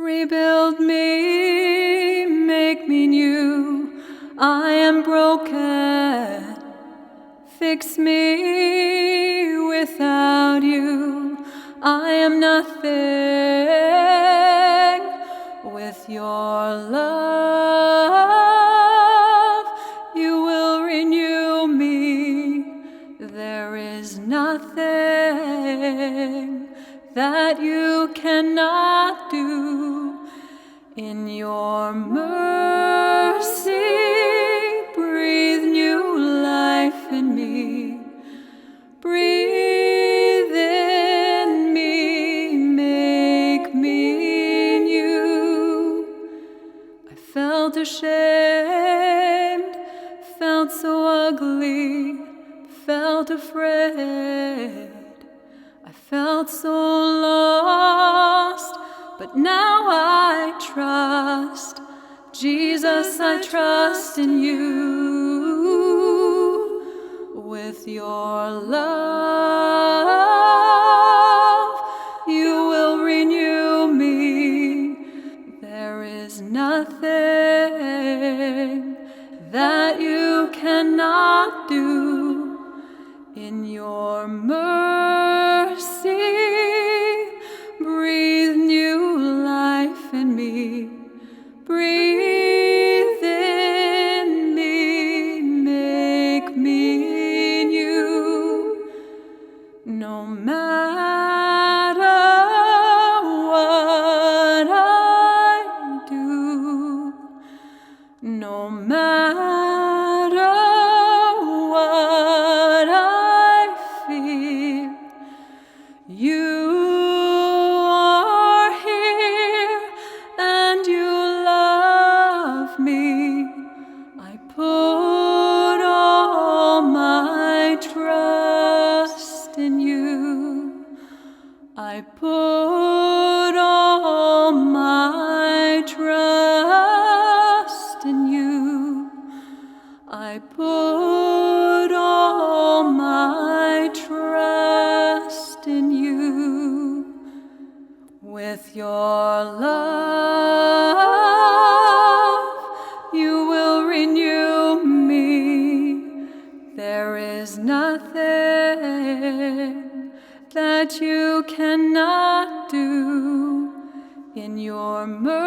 Rebuild me, make me new. I am broken. Fix me without you. I am nothing with your love. You will renew me. There is nothing that you cannot do. In your mercy, breathe new life in me. Breathe in me, make me new. I felt ashamed, felt so ugly, felt afraid. I felt so lost, but now I trust. Jesus, I trust in you. With your love, you will renew me. There is nothing that you cannot do. In your mercy, breathe new life in me. Breathe in me, make me new. No matter what I do, no matter what I fear, you are here and you love me. I put all my trust in you. I put all my trust in you. I put all my trust in you. With your love, you will renew me. There is nothing that you cannot do. In your mercy,